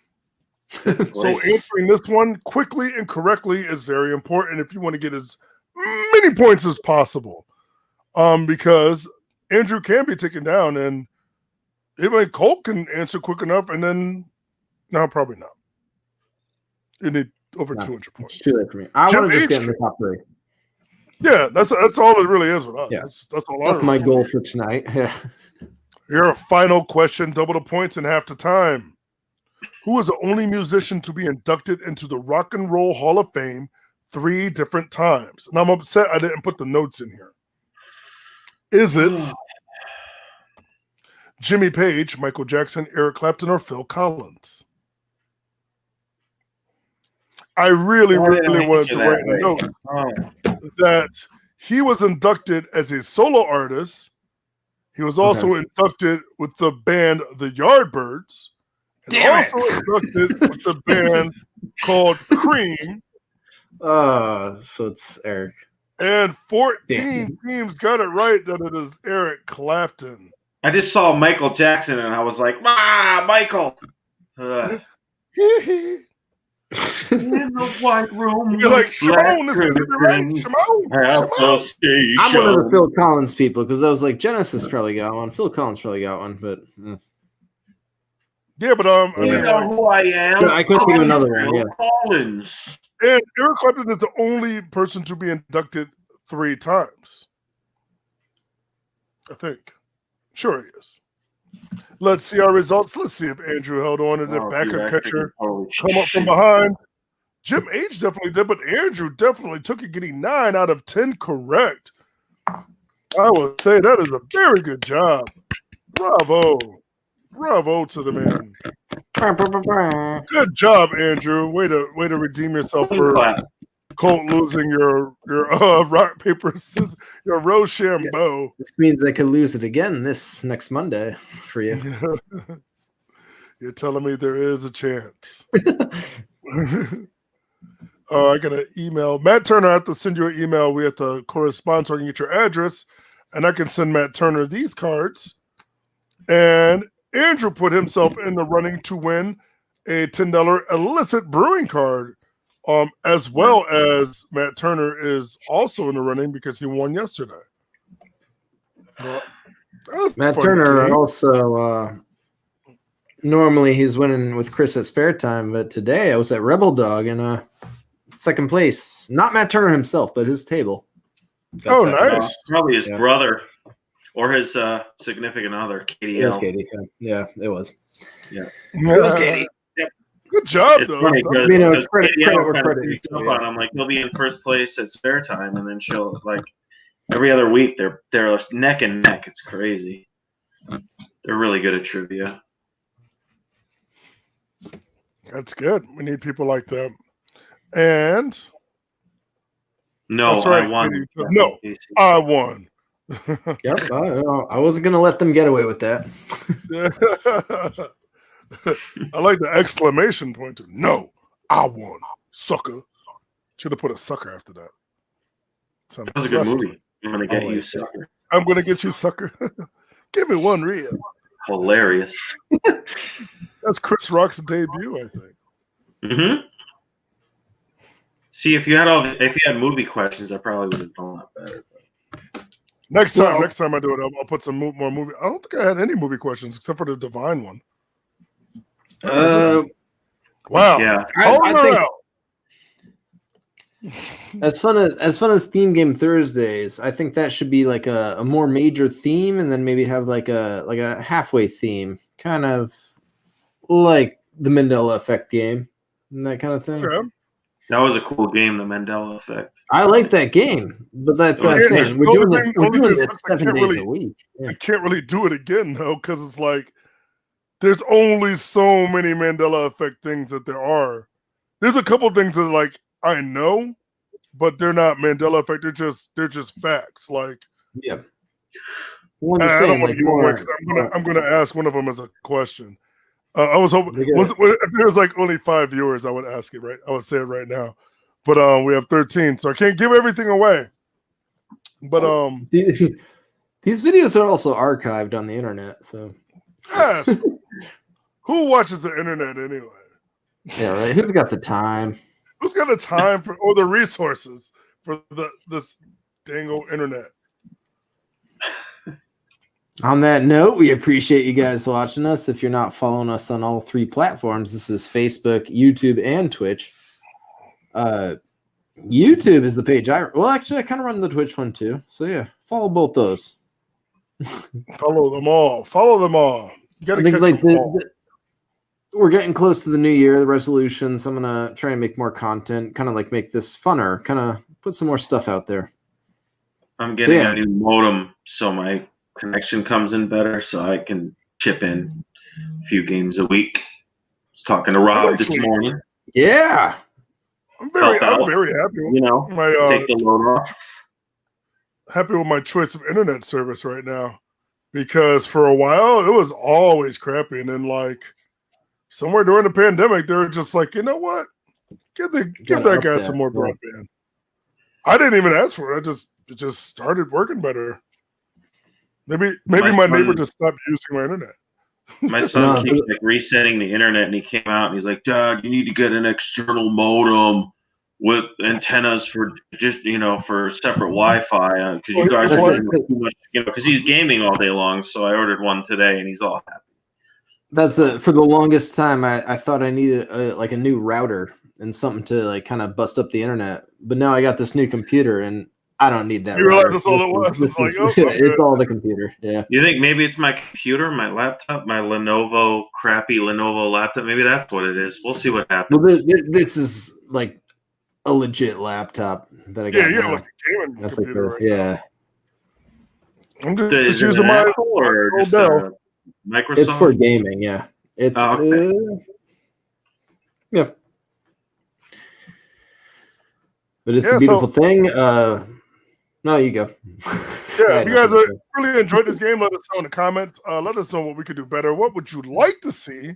Speaker 2: So
Speaker 4: Wait.
Speaker 2: answering this one quickly and correctly is very important if you want to get as many points as possible. Because Andrew can be taken down, and even Colt can answer quick enough, and then no, probably not. You need over
Speaker 3: No,
Speaker 2: 200
Speaker 3: It's
Speaker 2: points.
Speaker 3: too late for me. I
Speaker 2: Jim
Speaker 3: want to just
Speaker 2: H.
Speaker 3: get in the top 3.
Speaker 2: Yeah, that's all it really is with us.
Speaker 3: Yeah.
Speaker 2: That's all.
Speaker 3: That's
Speaker 2: I'm
Speaker 3: my
Speaker 2: looking
Speaker 3: goal
Speaker 2: for.
Speaker 3: for tonight. Yeah.
Speaker 2: Your final question, double the points in half the time. Who is the only musician to be inducted into the Rock and Roll Hall of Fame 3 different times? And I'm upset I didn't put the notes in here. Is it Jimmy Page, Michael Jackson, Eric Clapton, or Phil Collins? I really wanted to write a note that he was inducted as a solo artist. He was also inducted with the band The Yardbirds. And
Speaker 3: Damn it.
Speaker 2: also inducted with the band called Cream.
Speaker 3: So it's Eric.
Speaker 2: And 14
Speaker 3: Damn.
Speaker 2: teams got it right that it is Eric Clapton.
Speaker 4: I just saw Michael Jackson and I was like, Michael. Ugh. In the white room.
Speaker 2: You're like,
Speaker 4: black
Speaker 2: Shimon, this is it, right?
Speaker 4: curtains,
Speaker 2: Shimon?
Speaker 4: have the station.
Speaker 3: I'm one of the Phil Collins people because I was like, Genesis probably got one. Phil Collins probably got one, but
Speaker 2: Yeah, but I
Speaker 4: You
Speaker 2: mean,
Speaker 4: know
Speaker 2: like,
Speaker 4: who I am?
Speaker 3: I couldn't think of another one,
Speaker 4: Phil
Speaker 3: yeah.
Speaker 4: Collins.
Speaker 2: and Eric Clapton is the only person to be inducted 3 times. I think. Sure he is. Let's see our results. Let's see if Andrew held on to the
Speaker 4: Oh,
Speaker 2: backup
Speaker 4: dude,
Speaker 2: catcher.
Speaker 4: holy
Speaker 2: Come up from
Speaker 4: shit.
Speaker 2: behind. Jim H definitely did, but Andrew definitely took it, getting 9 out of 10 correct. I would say that is a very good job. Bravo. Bravo to the man. Good job, Andrew. Way to redeem yourself for Colt losing your rock, paper, scissors, your Rochambeau.
Speaker 3: this means I could lose it again this next Monday for you.
Speaker 2: You're telling me there is a chance. I got an email. Matt Turner, I have to send you an email. We have to correspond so I can get your address, and I can send Matt Turner these cards. And Andrew put himself in the running to win a $10 illicit brewing card, as well as Matt Turner is also in the running because he won yesterday. Well, that was a
Speaker 3: Matt
Speaker 2: fun
Speaker 3: Turner
Speaker 2: game.
Speaker 3: also normally he's winning with Chris at spare time, but today I was at Rebel Dog and second place. Not Matt Turner himself, but his table.
Speaker 2: Oh, nice.
Speaker 4: Probably his brother or his significant other, Katie.
Speaker 3: It was Katie. Yeah, it was.
Speaker 4: Yeah.
Speaker 3: It was Katie.
Speaker 2: Good job,
Speaker 4: It's
Speaker 2: though.
Speaker 4: funny
Speaker 3: You know,
Speaker 4: because
Speaker 3: credit
Speaker 4: Katie L
Speaker 3: where
Speaker 4: kind of
Speaker 3: credit
Speaker 4: creeps
Speaker 3: is
Speaker 4: up
Speaker 3: due,
Speaker 4: on him, like he'll be in first place at spare time, and then she'll like every other week they're neck and neck. It's crazy. They're really good at trivia.
Speaker 2: That's good. We need people like that. And
Speaker 4: No,
Speaker 2: that's right,
Speaker 4: I won.
Speaker 2: Katie. No, I won.
Speaker 3: Yep. I wasn't gonna let them get away with that.
Speaker 2: I like the exclamation point. No, I won. Sucker. Should have put a sucker after that.
Speaker 4: That was a good movie. I'm gonna get you, sucker.
Speaker 2: I'm gonna get you, sucker. Give me one reel.
Speaker 4: Hilarious.
Speaker 2: That's Chris Rock's debut, I think.
Speaker 4: Mm-hmm. See, if you had movie questions, I probably would have done that better.
Speaker 2: Next time I do it, I'll put some more movie. I don't think I had any movie questions except for the Divine one. Wow.
Speaker 4: Yeah.
Speaker 3: I think as fun as theme game Thursdays, I think that should be like a more major theme, and then maybe have like a halfway theme, kind of like the Mandela Effect game and that kind of thing.
Speaker 2: Okay.
Speaker 4: That was a cool game, the Mandela Effect.
Speaker 3: I like that game, but that's what I'm saying. We're doing this 7 days a week. Yeah.
Speaker 2: I can't really do it again though, because it's like there's only so many Mandela Effect things that there are. There's a couple things that like I know, but they're not Mandela Effect. They're just facts. Like,
Speaker 3: yeah. Well,
Speaker 2: I
Speaker 3: saying,
Speaker 2: don't want
Speaker 3: like,
Speaker 2: to give away because I'm gonna ask one of them as a question. I was hoping if there was like only 5 viewers, I would ask it right. I would say it right now, but we have 13, so I can't give everything away. But
Speaker 3: these videos are also archived on the internet. So
Speaker 2: yes, who watches the internet anyway?
Speaker 3: Yeah, right. Who's got the time?
Speaker 2: Who's got the time for or the resources for this dang old internet?
Speaker 3: On that note, we appreciate you guys watching us. If you're not following us on all 3 platforms, this is Facebook, YouTube, and Twitch. YouTube is the page I kind of run the Twitch one too. So yeah, follow both those.
Speaker 2: Follow them all. Follow them all. You gotta catch
Speaker 3: like
Speaker 2: them all.
Speaker 3: We're getting close to the new year, the resolutions. I'm gonna try and make more content, kind of like make this funner, kind of put some more stuff out there.
Speaker 4: I'm getting a new modem, so my connection comes in better, so I can chip in a few games a week. I was talking to Rob this morning.
Speaker 3: Yeah,
Speaker 2: I'm very happy.
Speaker 4: You know, take the load off.
Speaker 2: Happy with my choice of internet service right now, because for a while it was always crappy, and then like somewhere during the pandemic, they were just like, you know what, give that guy some more broadband. I didn't even ask for it. It just started working better. Maybe my neighbor just stopped using my internet.
Speaker 4: My son keeps like resetting the internet, and he came out and he's like, "Dad, you need to get an external modem with antennas for just for separate Wi-Fi because you guys are too much, because he's gaming all day long." So I ordered one today, and he's all happy.
Speaker 3: That's for the longest time. I thought I needed like a new router and something to like kind of bust up the internet, but now I got this new computer and I don't need that.
Speaker 2: You realize that's all it was.
Speaker 3: It's all the computer. Yeah.
Speaker 4: You think maybe it's my computer, my laptop, my crappy Lenovo laptop? Maybe that's what it is. We'll see what happens.
Speaker 3: Well, this is like a legit laptop that I got.
Speaker 2: Yeah, like a gaming computer.
Speaker 3: Like yeah.
Speaker 2: I'm just using my
Speaker 4: Apple or just Microsoft.
Speaker 3: It's for gaming. Yeah. It's yeah. But it's a beautiful thing. No, you go.
Speaker 2: Yeah, if you guys really enjoyed this game, let us know in the comments. Let us know what we could do better. What would you like to see?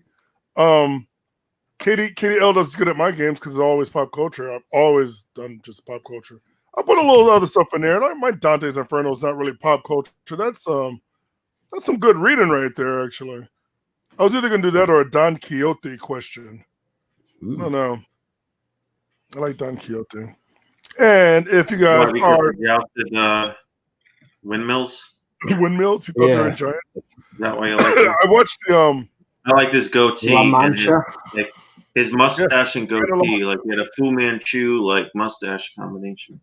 Speaker 2: Katie L does good at my games because it's always pop culture. I've always done just pop culture. I'll put a little other stuff in there. My Dante's Inferno is not really pop culture. That's some good reading right there, actually. I was either going to do that or a Don Quixote question. I don't know. I like Don Quixote. And if you guys are
Speaker 4: windmills,
Speaker 2: you thought they were giant.
Speaker 4: Is that why you like it?
Speaker 2: I watched the
Speaker 4: I like this goatee.
Speaker 3: La Mancha.
Speaker 4: His mustache and goatee, like he had a Fu Manchu like mustache combination.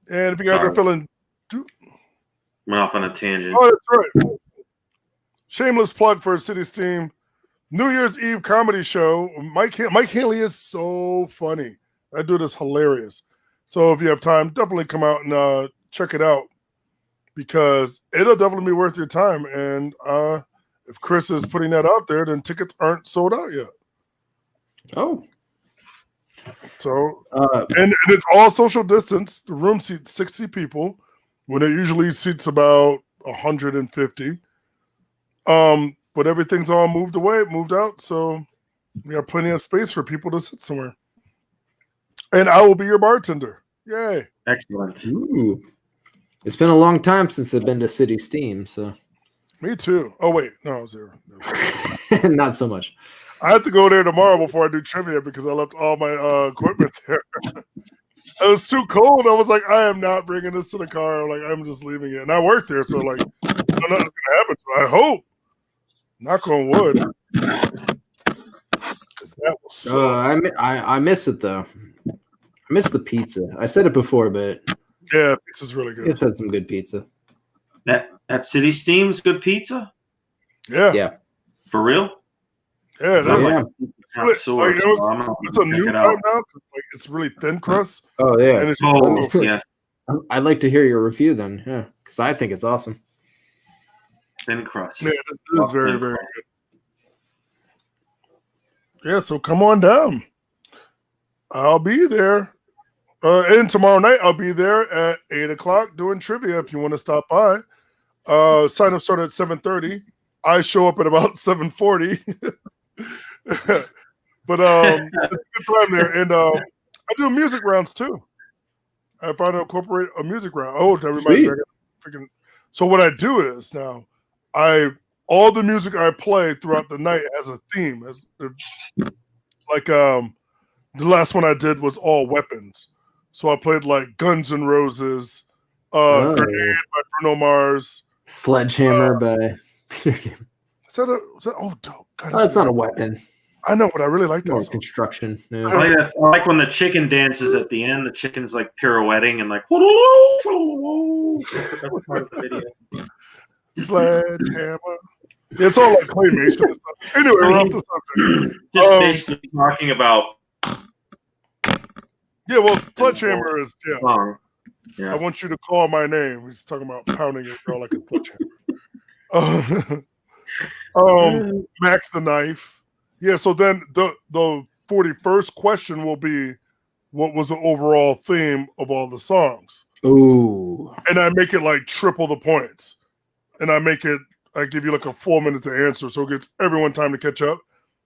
Speaker 2: And if you guys are feeling,
Speaker 4: went off on a tangent.
Speaker 2: Oh, that's right. Shameless plug for City Steam New Year's Eve comedy show. Mike Haley is so funny. That dude is hilarious. So if you have time, definitely come out and check it out because it'll definitely be worth your time. And if Chris is putting that out there, then tickets aren't sold out yet.
Speaker 3: Oh.
Speaker 2: So and it's all social distance. The room seats 60 people when it usually seats about 150. But everything's all moved out, so we have plenty of space for people to sit somewhere. And I will be your bartender. Yay.
Speaker 4: Excellent.
Speaker 3: Ooh. It's been a long time since I've been to City Steam, so.
Speaker 2: Me too. Oh, wait. No, I was there.
Speaker 3: Not so much.
Speaker 2: I have to go there tomorrow before I do trivia because I left all my equipment there. It was too cold. I was like, I am not bringing this to the car. Like, I'm just leaving it. And I work there, so like, I don't know what's going to happen. I hope. Knock on wood. Because that was so
Speaker 3: I miss it, though. I miss the pizza. I said it before, but
Speaker 2: yeah, pizza's really good.
Speaker 3: It's had some good pizza.
Speaker 4: That City Steam's good pizza?
Speaker 2: Yeah.
Speaker 3: Yeah.
Speaker 4: For real?
Speaker 2: Yeah.
Speaker 3: Yeah.
Speaker 2: It's a new time now. Like, it's really thin crust.
Speaker 3: Oh, yeah.
Speaker 2: And it's
Speaker 4: yes.
Speaker 3: I'd like to hear your review then. Yeah. Because I think it's awesome.
Speaker 4: Thin crust.
Speaker 2: Yeah, this is very, very good. Yeah, so come on down. I'll be there. And tomorrow night, I'll be there at 8 o'clock doing trivia if you want to stop by. Sign up start at 7:30. I show up at about 7:40. But it's a good time there. And I do music rounds too. I try to incorporate a music round. Oh, that reminds me. Freaking. So what I do is now, all the music I play throughout the night has a theme. The last one I did was all weapons. So I played like Guns N' Roses, Grenade by Bruno Mars,
Speaker 3: Sledgehammer by.
Speaker 2: Is that oh dope? God,
Speaker 3: that's not a weapon.
Speaker 2: I know, but I really like that.
Speaker 3: More
Speaker 2: song.
Speaker 3: Construction. Yeah.
Speaker 4: I like when the chicken dances at the end. The chicken's like pirouetting and like. That's part of the video.
Speaker 2: Sledgehammer. It's all like claymation and stuff. Anyway, we're off the subject.
Speaker 4: Just basically talking about.
Speaker 2: Yeah, well, Sledgehammer is
Speaker 4: Yeah.
Speaker 2: I want you to call my name. He's talking about pounding your girl like a sledgehammer. Max the Knife. Yeah, so then the 41st question will be, what was the overall theme of all the songs?
Speaker 3: Ooh.
Speaker 2: And I make it like triple the points. And I give you like a 4 minute to answer, so it gets everyone time to catch up.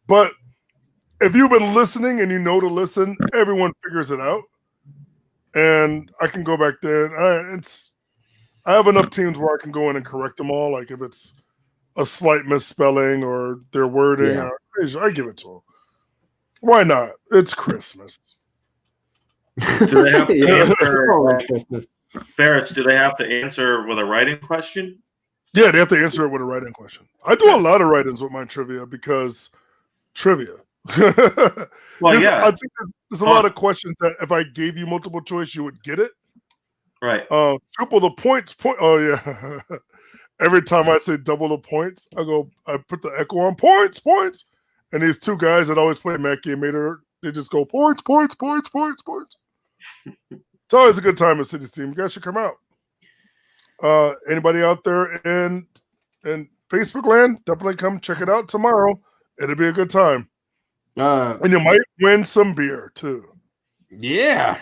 Speaker 2: But if you've been listening and you know to listen, everyone figures it out. And I can go back there. I have enough teams where I can go in and correct them all. Like if it's a slight misspelling or their wording, I give it to them. Why not? It's Christmas.
Speaker 4: Do they have to answer?
Speaker 3: It's Christmas.
Speaker 4: Ferris, do they have to answer with a writing question?
Speaker 2: Yeah, they have to answer it with a write-in question. I do a lot of write-ins with my trivia because trivia.
Speaker 4: Well, yeah.
Speaker 2: I think there's a lot of questions that if I gave you multiple choice, you would get it.
Speaker 4: Right.
Speaker 2: Triple the points. Oh, yeah. Every time I say double the points, I put the echo on points. And these two guys that always play Mackie and Mater, they just go points. It's always a good time at City Steam. You guys should come out. Anybody out there in Facebook land, definitely come check it out tomorrow. It'll be a good time. And you might win some beer too.
Speaker 3: Yeah.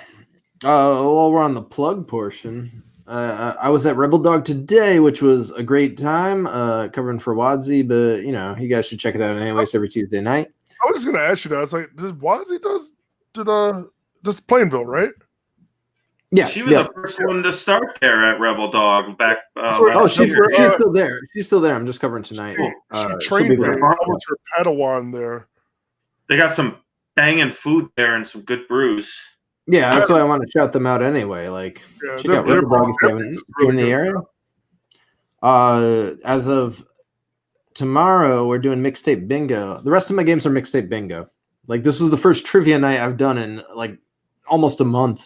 Speaker 3: While we're on the plug portion, I was at Rebel Dog today, which was a great time, covering for Wadsy, but you guys should check it out anyways every Tuesday night.
Speaker 2: I was just gonna ask you that. I was like, did Wadsy this Plainville, right?
Speaker 3: Yeah,
Speaker 4: she was the first one to start there at Rebel Dog back.
Speaker 3: She's still there. She's still there. I'm just covering tonight.
Speaker 2: She trained her. I was her Padawan there.
Speaker 4: They got some banging food there and some good brews.
Speaker 3: Yeah, that's why I want to shout them out anyway. Like, check out Rebel Dog if you're in the area. As of tomorrow we're doing mixtape bingo. The rest of my games are mixtape bingo. Like this was the first trivia night I've done in like almost a month.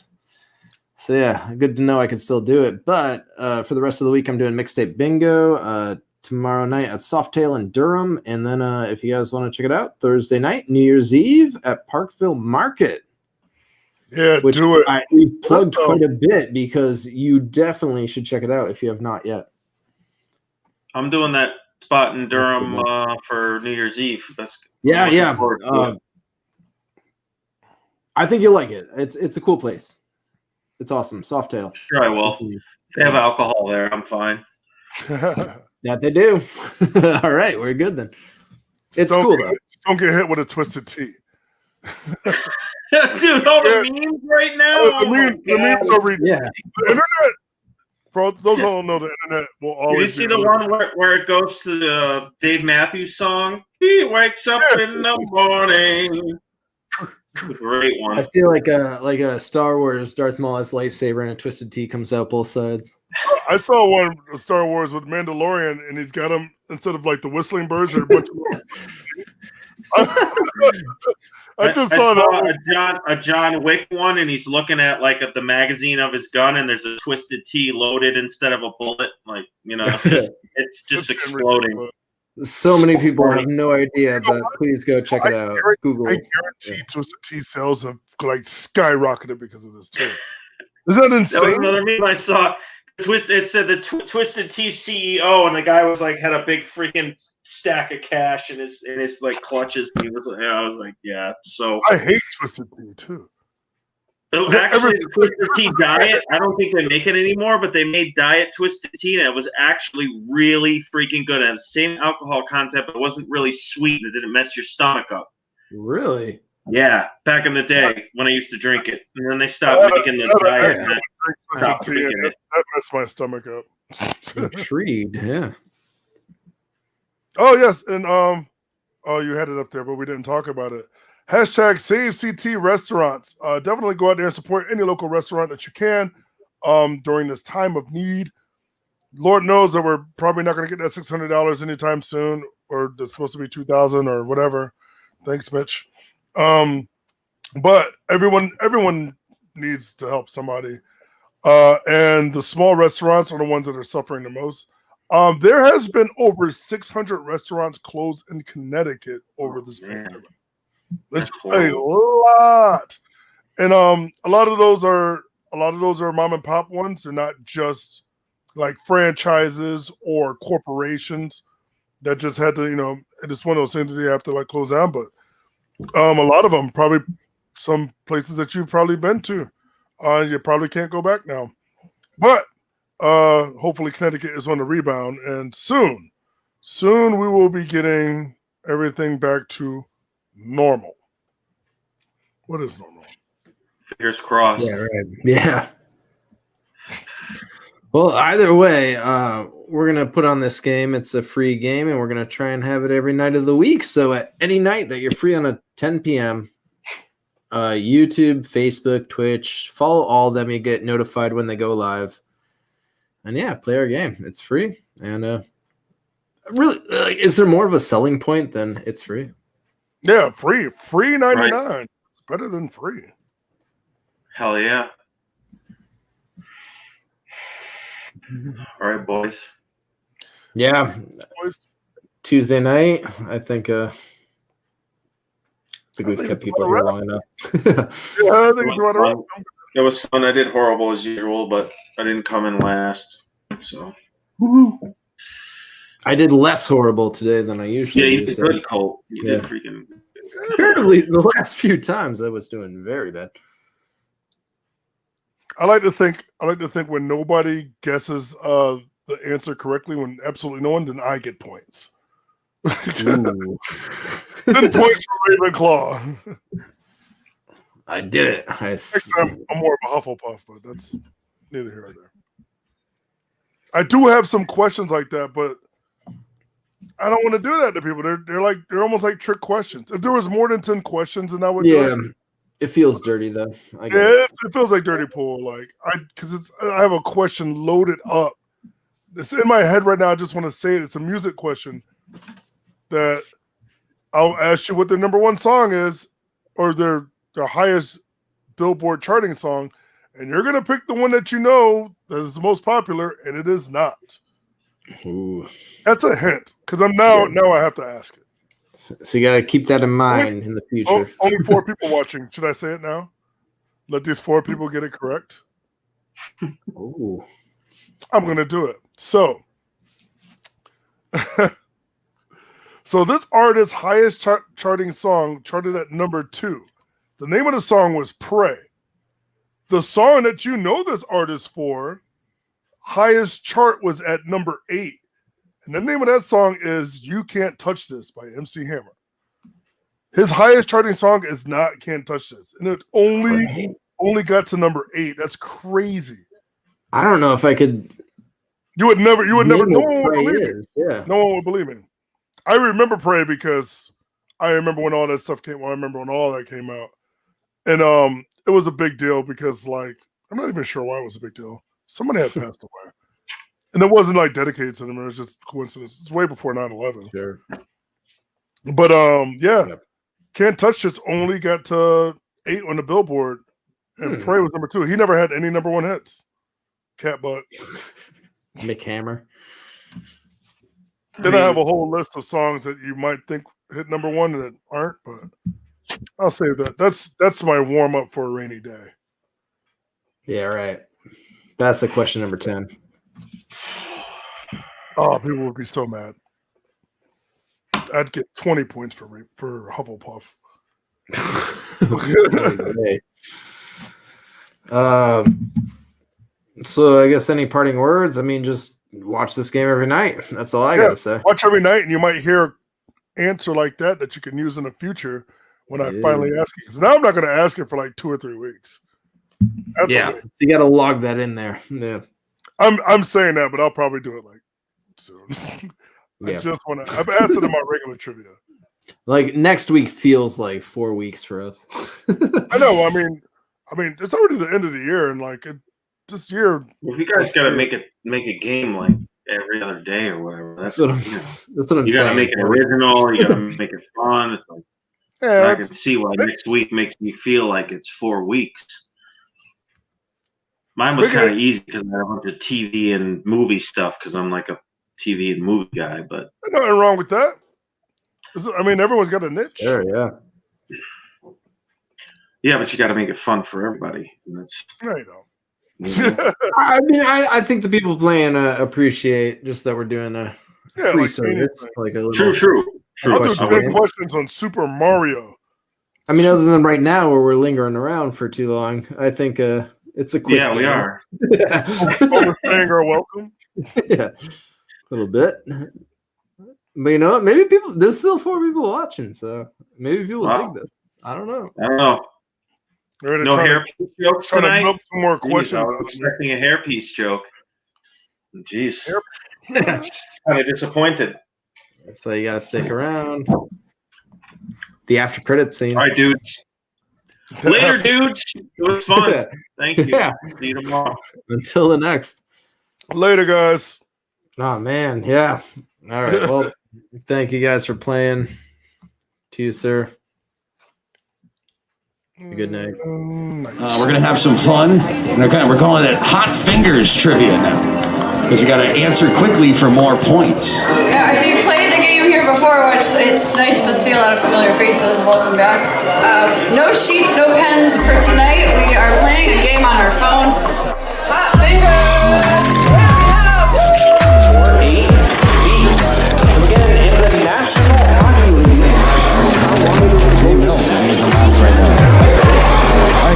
Speaker 3: So yeah, good to know I can still do it. But for the rest of the week, I'm doing mixtape bingo tomorrow night at Softail in Durham. And then if you guys want to check it out, Thursday night, New Year's Eve at Parkville Market.
Speaker 2: Yeah,
Speaker 3: Which
Speaker 2: do it.
Speaker 3: We've plugged quite a bit because you definitely should check it out if you have not yet.
Speaker 4: I'm doing that spot in Durham for New Year's Eve.
Speaker 3: Yeah. I think you'll like it. It's a cool place. It's awesome. Softail.
Speaker 4: Sure, I will. If they have alcohol there, I'm fine.
Speaker 3: Yeah, they do. All right, we're good then. It's cool though.
Speaker 2: Don't get hit with a twisted tea.
Speaker 4: Dude, all the memes right now.
Speaker 2: The memes are ridiculous.
Speaker 3: Yeah.
Speaker 2: The internet, for those who don't know, the internet will always.
Speaker 4: Did you see the one where it goes to the Dave Matthews song? He wakes up in the morning. Great one.
Speaker 3: I see like a Star Wars Darth Maul's lightsaber and a twisted T comes out both sides.
Speaker 2: I saw one of Star Wars with Mandalorian, and he's got them instead of like the whistling birds or a bunch of. I saw that
Speaker 4: a John Wick one, and he's looking at like at the magazine of his gun, and there's a twisted T loaded instead of a bullet. Like it's just exploding.
Speaker 3: So many people have no idea, but please go check it out. Google.
Speaker 2: I guarantee Twisted T sales have like skyrocketed because of this too. Is that insane?
Speaker 4: That was another meme I saw. It said the Twisted T CEO, and the guy was like had a big freaking stack of cash in his like clutches. And I was like, yeah. So
Speaker 2: I hate Twisted T too.
Speaker 4: Actually, the Twisted Tea diet, I don't think they make it anymore, but they made diet Twisted Tea, and it was actually really freaking good. It had the same alcohol content, but it wasn't really sweet, and it didn't mess your stomach up.
Speaker 3: Really?
Speaker 4: Yeah, back in the day when I used to drink it. And then they stopped making the diet.
Speaker 2: That messed my stomach up.
Speaker 3: Intrigued, yeah.
Speaker 2: Oh, yes, and you had it up there, but we didn't talk about it. Hashtag Save CT Restaurants. Definitely go out there and support any local restaurant that you can during this time of need. Lord knows that we're probably not going to get that $600 anytime soon, or it's supposed to be $2,000 or whatever. Thanks, Mitch. But everyone needs to help somebody. And the small restaurants are the ones that are suffering the most. There has been over 600 restaurants closed in Connecticut over this pandemic. That's just a lot, and a lot of those are mom and pop ones. They're not just like franchises or corporations that just had to, it's one of those things that they have to like close down. But a lot of them, probably some places that you've probably been to, you probably can't go back now. But hopefully Connecticut is on the rebound, and soon we will be getting everything back to normal. What is normal?
Speaker 4: Fingers crossed.
Speaker 3: Yeah, right. Yeah. Well, either way, we're going to put on this game. It's a free game, and we're going to try and have it every night of the week. So at any night that you're free on a 10 p.m., YouTube, Facebook, Twitch, follow all of them. You get notified when they go live. And yeah, play our game. It's free. And really, is there more of a selling point than it's free?
Speaker 2: Yeah, free 99. Right. It's better than free.
Speaker 4: Hell yeah. All right, boys.
Speaker 3: Yeah. Tuesday night, I think we've kept people here long enough.
Speaker 2: Yeah, I think it's right around.
Speaker 4: It was fun. I did horrible as usual, but I didn't come in last. So
Speaker 3: I did less horrible today than I usually do.
Speaker 4: Yeah, you did good, Colt. You did freaking.
Speaker 3: Apparently, the last few times I was doing very bad.
Speaker 2: I like to think when nobody guesses the answer correctly, when absolutely no one, then I get points. Then points for Ravenclaw.
Speaker 3: I did it.
Speaker 2: I'm more of a Hufflepuff, but that's neither here nor there. I do have some questions like that, but I don't want to do that to people. They're almost like trick questions. If there was more than 10 questions, then I would.
Speaker 3: Yeah, it feels dirty though.
Speaker 2: It feels like dirty pool. Because I have a question loaded up. It's in my head right now. I just want to say it. It's a music question. that I'll ask you what their number one song is, or their highest Billboard charting song, and you're gonna pick the one that you know that is the most popular, and it is not.
Speaker 3: Ooh.
Speaker 2: That's a hint, because now I have to ask it.
Speaker 3: So you gotta keep that in mind in the future.
Speaker 2: Only 4 people watching. Should I say it now? Let these 4 people get it correct.
Speaker 3: Ooh.
Speaker 2: I'm gonna do it. So this artist's highest charting song charted at number 2. The name of the song was Pray. The song that you know this artist for, highest chart was at number 8. And the name of that song is You Can't Touch This by MC Hammer. His highest charting song is not Can't Touch This. And it only got to number 8. That's crazy.
Speaker 3: I don't know if I could.
Speaker 2: You would never, no one would
Speaker 3: Pray
Speaker 2: believe me.
Speaker 3: is. Yeah.
Speaker 2: No one would believe me. I remember Pray because I remember when all that stuff came. Well, I remember when all that came out, and it was a big deal because, like, I'm not even sure why it was a big deal. Somebody had passed away, and it wasn't like dedicated to them. It was just coincidence. It's way before 9/11.
Speaker 3: Sure.
Speaker 2: But yeah,
Speaker 3: Yep.
Speaker 2: Can't Touch This only got to 8 on the Billboard, and Pray was number 2. He never had any number 1 hits. Cat butt.
Speaker 3: Mick Hammer.
Speaker 2: Then I have a whole list of songs that you might think hit number 1 that aren't, but I'll save that. That's my warm up for a rainy day.
Speaker 3: Yeah, right. That's the question number 10.
Speaker 2: Oh, people would be so mad. I'd get 20 points for Hufflepuff.
Speaker 3: So I guess any parting words? I mean, just watch this game every night. That's all I gotta say.
Speaker 2: Watch every night, and you might hear an answer like that you can use in the future when I finally ask you. Because now I'm not going to ask it for like 2 or 3 weeks.
Speaker 3: So you got to log that in there. Yeah,
Speaker 2: I'm saying that, but I'll probably do it like soon. I
Speaker 3: Yeah.
Speaker 2: just want to. I've asked it in my regular trivia.
Speaker 3: like next week feels like 4 weeks for us.
Speaker 2: I know. I mean, it's already the end of the year, and like this year.
Speaker 4: Well, if you guys got to make a game like every other day or whatever, that's
Speaker 3: what I'm
Speaker 4: you
Speaker 3: saying.
Speaker 4: got to make it original. You got to make it fun. It's like I can see why next week makes me feel like it's 4 weeks. Mine was kind of easy because I have a bunch of TV and movie stuff because I'm like a TV and movie guy. But
Speaker 2: there's nothing wrong with that. I mean, everyone's got a niche.
Speaker 3: Sure, yeah.
Speaker 4: Yeah, but you got to make it fun for everybody. And that's,
Speaker 2: No, you don't.
Speaker 4: you know.
Speaker 3: I mean, I think the people playing appreciate just that we're doing a free
Speaker 2: like
Speaker 3: service,
Speaker 2: anything.
Speaker 3: like a little.
Speaker 4: True.
Speaker 2: I'll do
Speaker 3: Question
Speaker 2: 10
Speaker 3: game.
Speaker 2: questions on Super Mario.
Speaker 3: I mean, other than right now where we're lingering around for too long, I think it's a quick.
Speaker 4: Yeah, we
Speaker 3: game.
Speaker 4: are.
Speaker 2: Overstaying our welcome.
Speaker 3: Yeah, a little bit. But you know what? Maybe there's still 4 people watching, so maybe people dig this. I don't know.
Speaker 4: I don't know.
Speaker 2: Ready to
Speaker 4: No
Speaker 2: try to-
Speaker 4: hairpiece jokes
Speaker 2: trying to
Speaker 4: tonight?
Speaker 2: milk some more
Speaker 4: Jeez,
Speaker 2: questions.
Speaker 4: I was expecting a hairpiece joke. Jeez.
Speaker 3: That's
Speaker 4: Kind of disappointed.
Speaker 3: why you gotta stick around. The after credit scene.
Speaker 4: All right, dudes. Later, dudes. It was fun. Thank you.
Speaker 3: Yeah.
Speaker 4: See you tomorrow.
Speaker 3: Until the next.
Speaker 2: Later, guys.
Speaker 3: Oh man, yeah. All right. Well, thank you guys for playing. To you, sir. Good night.
Speaker 5: We're going to have some fun. We're calling it Hot Fingers Trivia now. Because you got to answer quickly for more points.
Speaker 6: Now, if you played the game here before, which it's nice to see a lot of familiar faces, welcome back. No sheets, no pens for tonight. We are playing a game on our phone. Hot Fingers!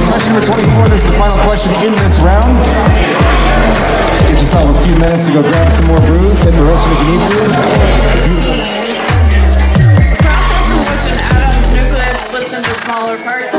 Speaker 7: Question number 24, this is the final question in this round. Give yourself a few minutes to go grab some more brews, send your roast if you need to.
Speaker 6: The process in which an atom's nucleus splits into smaller parts